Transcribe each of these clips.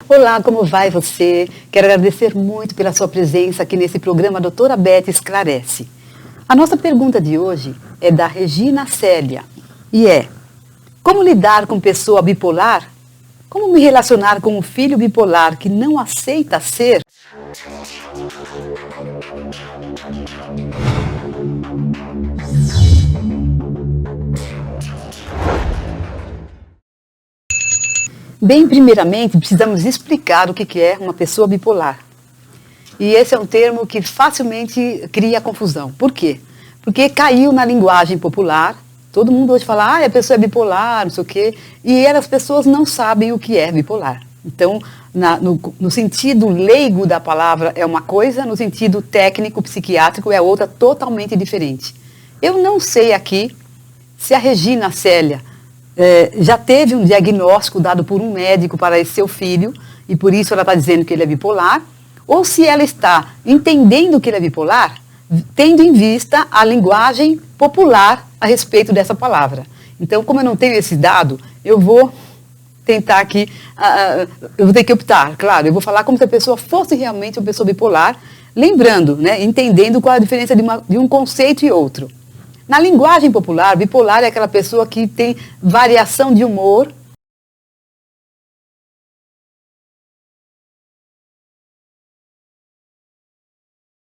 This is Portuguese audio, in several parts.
Olá, como vai você? Quero agradecer muito pela sua presença aqui nesse programa Doutora Beth Esclarece. A nossa pergunta de hoje é da Regina Célia e é: como lidar com pessoa bipolar? Como me relacionar com um filho bipolar que não aceita ser? Bem, primeiramente, precisamos explicar o que é uma pessoa bipolar. E esse é um termo que facilmente cria confusão. Por quê? Porque caiu na linguagem popular. Todo mundo hoje fala, a pessoa é bipolar, não sei o quê. E as pessoas não sabem o que é bipolar. Então, no sentido leigo da palavra é uma coisa, no sentido técnico, psiquiátrico é outra totalmente diferente. Eu não sei aqui se a Regina Célia já teve um diagnóstico dado por um médico para esse seu filho, e por isso ela está dizendo que ele é bipolar, ou se ela está entendendo que ele é bipolar, tendo em vista a linguagem popular a respeito dessa palavra. Então, como eu não tenho esse dado, eu vou tentar aqui, eu vou ter que optar, claro, eu vou falar como se a pessoa fosse realmente uma pessoa bipolar, lembrando, né, entendendo qual a diferença de um conceito e outro. Na linguagem popular, bipolar é aquela pessoa que tem variação de humor.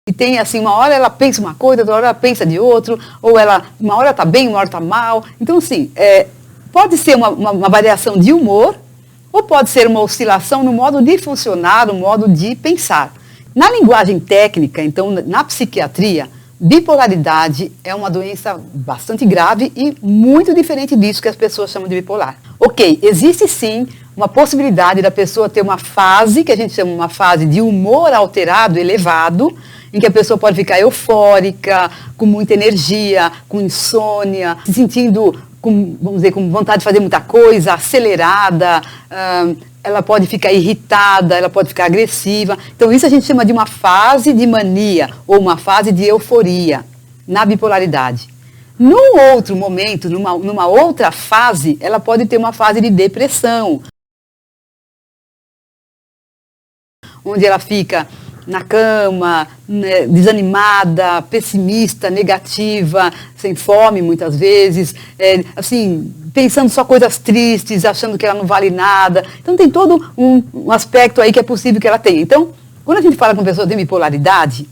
E tem assim, uma hora ela pensa uma coisa, outra hora ela pensa de outro, ou uma hora está bem, uma hora está mal. Então, assim, pode ser uma variação de humor, ou pode ser uma oscilação no modo de funcionar, no modo de pensar. Na linguagem técnica, então, na psiquiatria, bipolaridade é uma doença bastante grave e muito diferente disso que as pessoas chamam de bipolar. Ok, existe sim uma possibilidade da pessoa ter uma fase, que a gente chama uma fase de humor alterado, elevado, em que a pessoa pode ficar eufórica, com muita energia, com insônia, se sentindo, vamos dizer, com vontade de fazer muita coisa, acelerada, ela pode ficar irritada, ela pode ficar agressiva. Então, isso a gente chama de uma fase de mania ou uma fase de euforia na bipolaridade. Num outro momento, numa outra fase, ela pode ter uma fase de depressão, onde ela fica na cama, né, desanimada, pessimista, negativa, sem fome muitas vezes, assim, pensando só coisas tristes, achando que ela não vale nada. Então tem todo um aspecto aí que é possível que ela tenha. Então, quando a gente fala com uma pessoa de bipolaridade,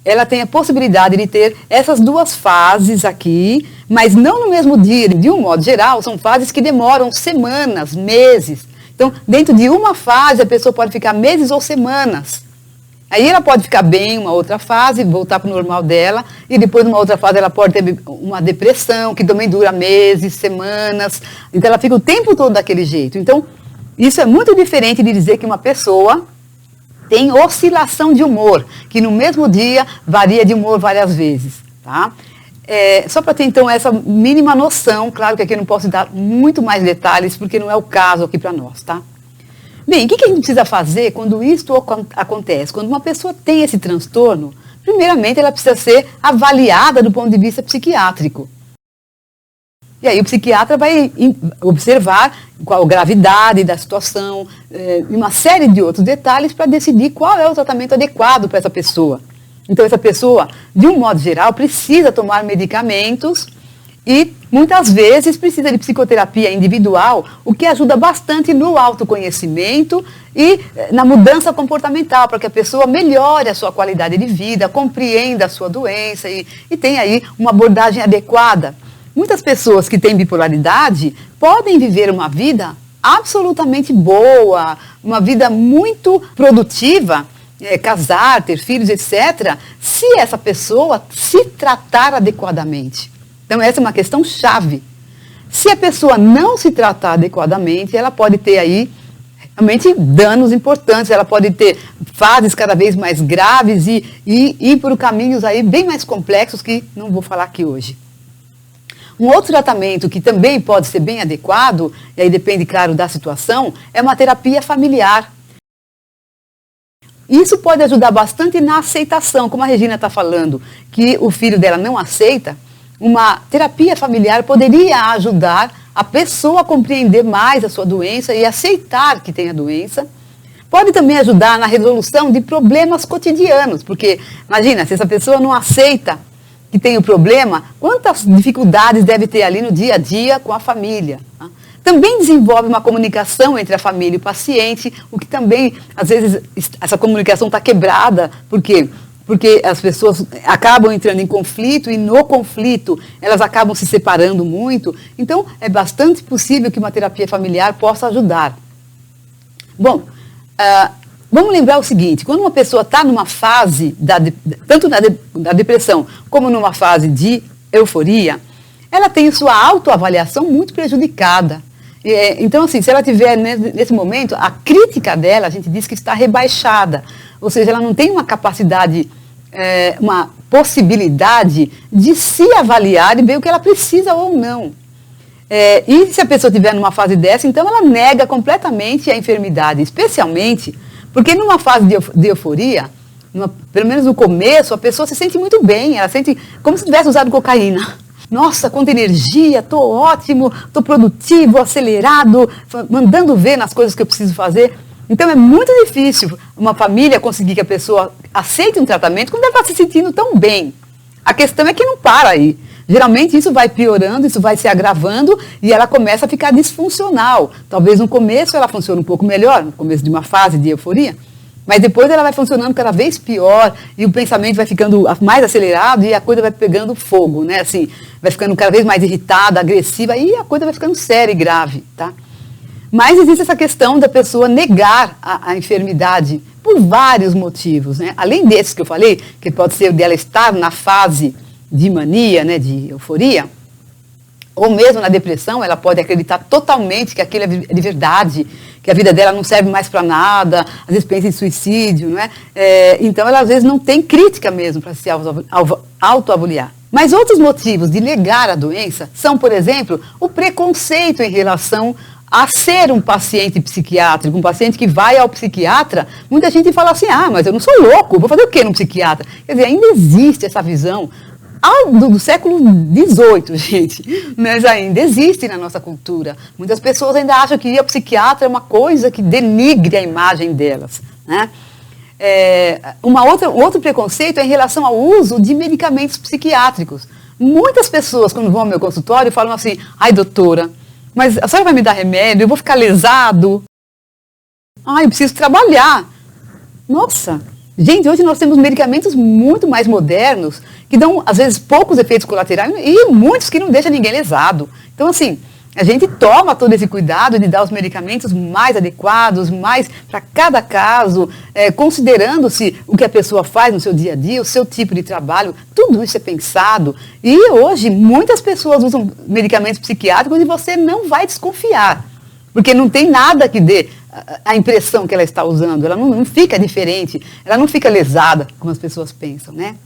ela tem a possibilidade de ter essas duas fases aqui, mas não no mesmo dia. De um modo geral, são fases que demoram semanas, meses. Então, dentro de uma fase, a pessoa pode ficar meses ou semanas. Aí ela pode ficar bem, uma outra fase, voltar para o normal dela, e depois, numa outra fase, ela pode ter uma depressão, que também dura meses, semanas. Então, ela fica o tempo todo daquele jeito. Então, isso é muito diferente de dizer que uma pessoa tem oscilação de humor, que no mesmo dia varia de humor várias vezes, tá? Só para ter, então, essa mínima noção, claro que aqui eu não posso dar muito mais detalhes, porque não é o caso aqui para nós, tá? Bem, o que a gente precisa fazer quando isto acontece? Quando uma pessoa tem esse transtorno, primeiramente ela precisa ser avaliada do ponto de vista psiquiátrico. E aí o psiquiatra vai observar qual a gravidade da situação, e uma série de outros detalhes para decidir qual é o tratamento adequado para essa pessoa. Então essa pessoa, de um modo geral, precisa tomar medicamentos e muitas vezes precisa de psicoterapia individual, o que ajuda bastante no autoconhecimento e na mudança comportamental, para que a pessoa melhore a sua qualidade de vida, compreenda a sua doença e tenha aí uma abordagem adequada. Muitas pessoas que têm bipolaridade podem viver uma vida absolutamente boa, uma vida muito produtiva, casar, ter filhos, etc., se essa pessoa se tratar adequadamente. Então, essa é uma questão chave. Se a pessoa não se tratar adequadamente, ela pode ter aí realmente danos importantes, ela pode ter fases cada vez mais graves e ir por caminhos aí bem mais complexos que não vou falar aqui hoje. Um outro tratamento que também pode ser bem adequado, e aí depende, claro, da situação, é uma terapia familiar. Isso pode ajudar bastante na aceitação, como a Regina está falando, que o filho dela não aceita. Uma terapia familiar poderia ajudar a pessoa a compreender mais a sua doença e aceitar que tem a doença, Pode também ajudar na resolução de problemas cotidianos, porque, imagina, se essa pessoa não aceita que tem o problema, quantas dificuldades deve ter ali no dia a dia com a família. Tá? Também desenvolve uma comunicação entre a família e o paciente, o que também, às vezes, essa comunicação está quebrada, por quê? Porque as pessoas acabam entrando em conflito e no conflito elas acabam se separando muito. Então, é bastante possível que uma terapia familiar possa ajudar. Bom, vamos lembrar o seguinte, quando uma pessoa está numa fase, tanto da depressão como numa fase de euforia, ela tem sua autoavaliação muito prejudicada. Então, assim, se ela tiver nesse momento, a crítica dela, a gente diz que está rebaixada. Ou seja, ela não tem uma capacidade, uma possibilidade de se avaliar e ver o que ela precisa ou não. E se a pessoa estiver numa fase dessa, então ela nega completamente a enfermidade, especialmente porque numa fase de euforia, pelo menos no começo, a pessoa se sente muito bem, ela sente como se tivesse usado cocaína. Nossa, quanta energia, estou ótimo, estou produtivo, acelerado, mandando ver nas coisas que eu preciso fazer. Então é muito difícil uma família conseguir que a pessoa aceite um tratamento quando ela está se sentindo tão bem. A questão é que não para aí. Geralmente isso vai piorando, isso vai se agravando e ela começa a ficar disfuncional. Talvez no começo ela funcione um pouco melhor, no começo de uma fase de euforia, mas depois ela vai funcionando cada vez pior e o pensamento vai ficando mais acelerado e a coisa vai pegando fogo, né? Assim, vai ficando cada vez mais irritada, agressiva e a coisa vai ficando séria e grave, tá? Mas existe essa questão da pessoa negar a enfermidade por vários motivos, né? Além desses que eu falei, que pode ser dela estar na fase de mania, né, de euforia, ou mesmo na depressão, ela pode acreditar totalmente que aquilo é de verdade, que a vida dela não serve mais para nada, às vezes pensa em suicídio, não é? Então ela às vezes não tem crítica mesmo para se autoavaliar. Mas outros motivos de negar a doença são, por exemplo, o preconceito em relação a ser um paciente psiquiátrico, um paciente que vai ao psiquiatra. Muita gente fala assim, mas eu não sou louco, vou fazer o quê num psiquiatra? Quer dizer, ainda existe essa visão do século XVIII, gente, mas ainda existe na nossa cultura. Muitas pessoas ainda acham que ir ao psiquiatra é uma coisa que denigre a imagem delas, né? Um outro preconceito é em relação ao uso de medicamentos psiquiátricos. Muitas pessoas, quando vão ao meu consultório, falam assim, ai doutora, mas a senhora vai me dar remédio, eu vou ficar lesado? Eu preciso trabalhar. Nossa! Gente, hoje nós temos medicamentos muito mais modernos, que dão, às vezes, poucos efeitos colaterais e muitos que não deixam ninguém lesado. Então, assim, a gente toma todo esse cuidado de dar os medicamentos mais adequados, mais para cada caso, considerando-se o que a pessoa faz no seu dia a dia, o seu tipo de trabalho, tudo isso é pensado. E hoje, muitas pessoas usam medicamentos psiquiátricos e você não vai desconfiar, porque não tem nada que dê a impressão que ela está usando, ela não fica diferente, ela não fica lesada, como as pessoas pensam, né?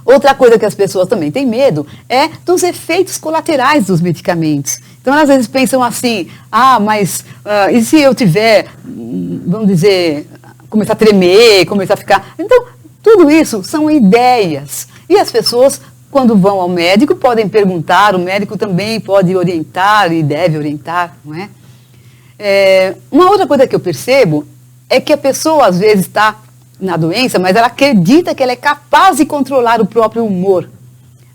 Outra coisa que as pessoas também têm medo é dos efeitos colaterais dos medicamentos. Então, elas às vezes pensam assim, e se eu tiver, vamos dizer, começar a tremer, começar a ficar... Então, tudo isso são ideias. E as pessoas, quando vão ao médico, podem perguntar, o médico também pode orientar e deve orientar, não é? Uma outra coisa que eu percebo é que a pessoa às vezes está na doença, mas ela acredita que ela é capaz de controlar o próprio humor.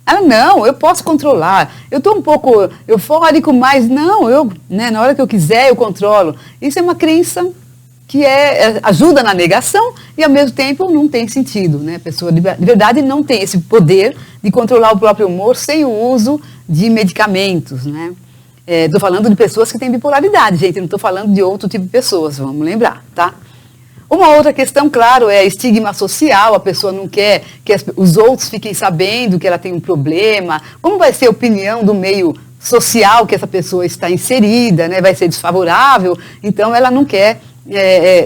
Ela, não, eu posso controlar, eu estou um pouco eufórico, mas não, na hora que eu quiser eu controlo. Isso é uma crença que ajuda na negação e ao mesmo tempo não tem sentido, né? A pessoa de verdade não tem esse poder de controlar o próprio humor sem o uso de medicamentos, né? Estou falando de pessoas que têm bipolaridade, gente, não estou falando de outro tipo de pessoas, vamos lembrar, tá? Uma outra questão, claro, é estigma social, a pessoa não quer que os outros fiquem sabendo que ela tem um problema. Como vai ser a opinião do meio social que essa pessoa está inserida, né? Vai ser desfavorável, então ela não quer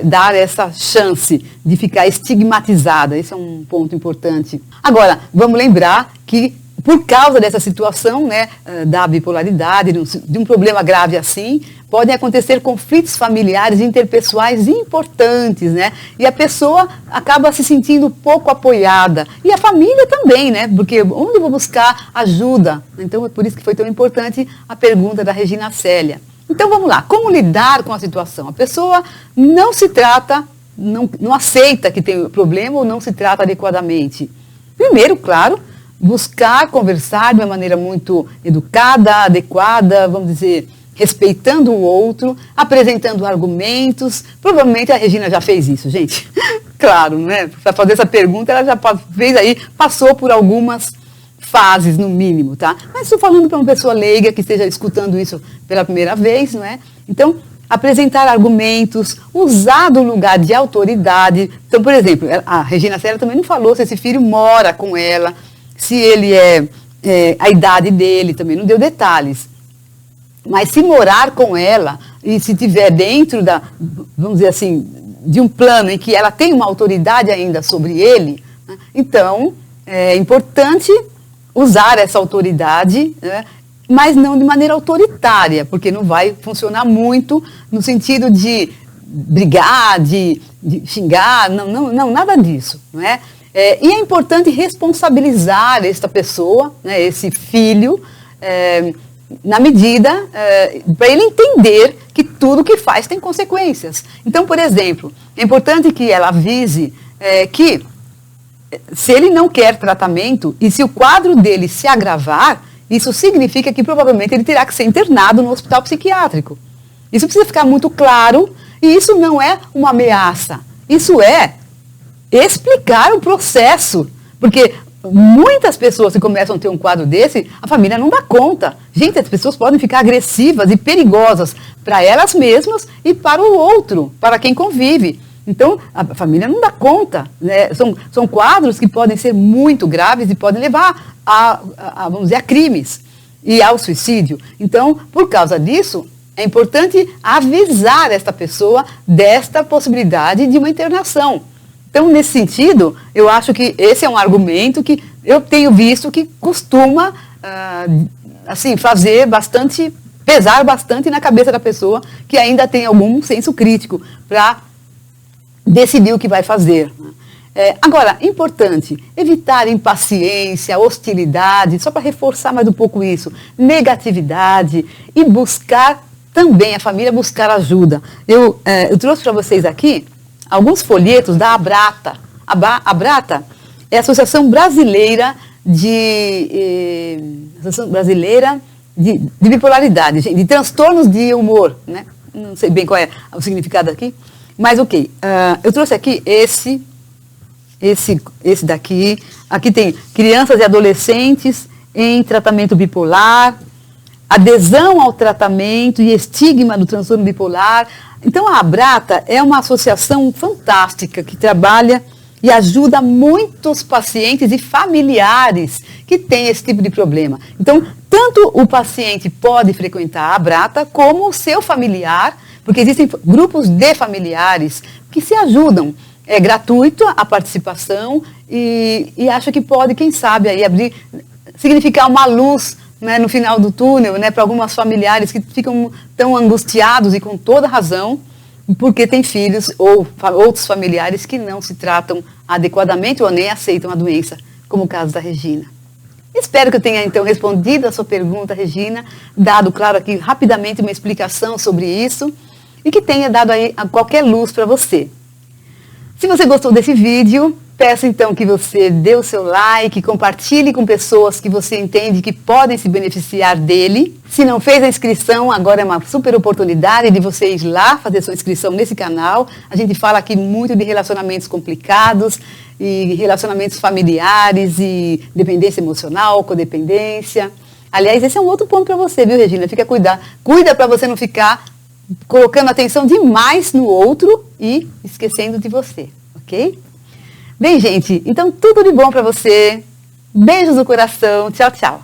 dar essa chance de ficar estigmatizada. Esse é um ponto importante. Agora, vamos lembrar que por causa dessa situação, né, da bipolaridade, de um problema grave assim, podem acontecer conflitos familiares e interpessoais importantes, né? E a pessoa acaba se sentindo pouco apoiada. E a família também, né? Porque onde eu vou buscar ajuda? Então, é por isso que foi tão importante a pergunta da Regina Célia. Então vamos lá, como lidar com a situação? A pessoa não se trata, não aceita que tem problema ou não se trata adequadamente. Primeiro, claro, buscar conversar de uma maneira muito educada, adequada, vamos dizer, respeitando o outro, apresentando argumentos. Provavelmente a Regina já fez isso, gente. Claro, né? Para fazer essa pergunta, ela já fez aí, passou por algumas fases, no mínimo, tá? Mas estou falando para uma pessoa leiga que esteja escutando isso pela primeira vez, não é? Então, apresentar argumentos, usar do lugar de autoridade. Então, por exemplo, a Regina Célia também não falou se esse filho mora com ela, se ele a idade dele, também não deu detalhes. Mas se morar com ela e se tiver dentro vamos dizer assim, de um plano em que ela tem uma autoridade ainda sobre ele, né, então é importante usar essa autoridade, né, mas não de maneira autoritária, porque não vai funcionar muito no sentido de brigar, de xingar, não, nada disso, não é? E é importante responsabilizar esta pessoa, né, esse filho, na medida para ele entender que tudo que faz tem consequências. Então, por exemplo, é importante que ela avise que se ele não quer tratamento e se o quadro dele se agravar, isso significa que provavelmente ele terá que ser internado no hospital psiquiátrico. Isso precisa ficar muito claro e isso não é uma ameaça. Isso é explicar o processo, porque muitas pessoas que começam a ter um quadro desse, a família não dá conta. Gente, as pessoas podem ficar agressivas e perigosas para elas mesmas e para o outro, para quem convive. Então, a família não dá conta, né? São quadros que podem ser muito graves e podem levar vamos dizer, a crimes e ao suicídio. Então, por causa disso, é importante avisar esta pessoa desta possibilidade de uma internação. Então, nesse sentido, eu acho que esse é um argumento que eu tenho visto que costuma, assim, pesar bastante na cabeça da pessoa que ainda tem algum senso crítico para decidir o que vai fazer. Agora, importante, evitar impaciência, hostilidade, só para reforçar mais um pouco isso, negatividade e buscar também, a família buscar ajuda. Eu trouxe para vocês aqui alguns folhetos da Abrata. A Abrata é a Associação Brasileira de Bipolaridade, de transtornos de humor, né? Não sei bem qual é o significado aqui, mas ok. Eu trouxe aqui esse daqui. Aqui tem crianças e adolescentes em tratamento bipolar, adesão ao tratamento e estigma do transtorno bipolar. Então, a Abrata é uma associação fantástica que trabalha e ajuda muitos pacientes e familiares que têm esse tipo de problema. Então, tanto o paciente pode frequentar a Abrata, como o seu familiar, porque existem grupos de familiares que se ajudam. É gratuito a participação e acho que pode, quem sabe, aí significar uma luz, né, no final do túnel, né, para algumas familiares que ficam tão angustiados e com toda razão, porque tem filhos ou outros familiares que não se tratam adequadamente ou nem aceitam a doença, como o caso da Regina. Espero que eu tenha, então, respondido a sua pergunta, Regina, dado, claro, aqui rapidamente uma explicação sobre isso e que tenha dado aí qualquer luz para você. Se você gostou desse vídeo, peço então que você dê o seu like, compartilhe com pessoas que você entende que podem se beneficiar dele. Se não fez a inscrição, agora é uma super oportunidade de você ir lá fazer sua inscrição nesse canal. A gente fala aqui muito de relacionamentos complicados e relacionamentos familiares e dependência emocional, codependência. Aliás, esse é um outro ponto para você, viu, Regina? Cuida para você não ficar colocando atenção demais no outro e esquecendo de você, ok? Bem, gente, então tudo de bom para você. Beijos no coração. Tchau, tchau.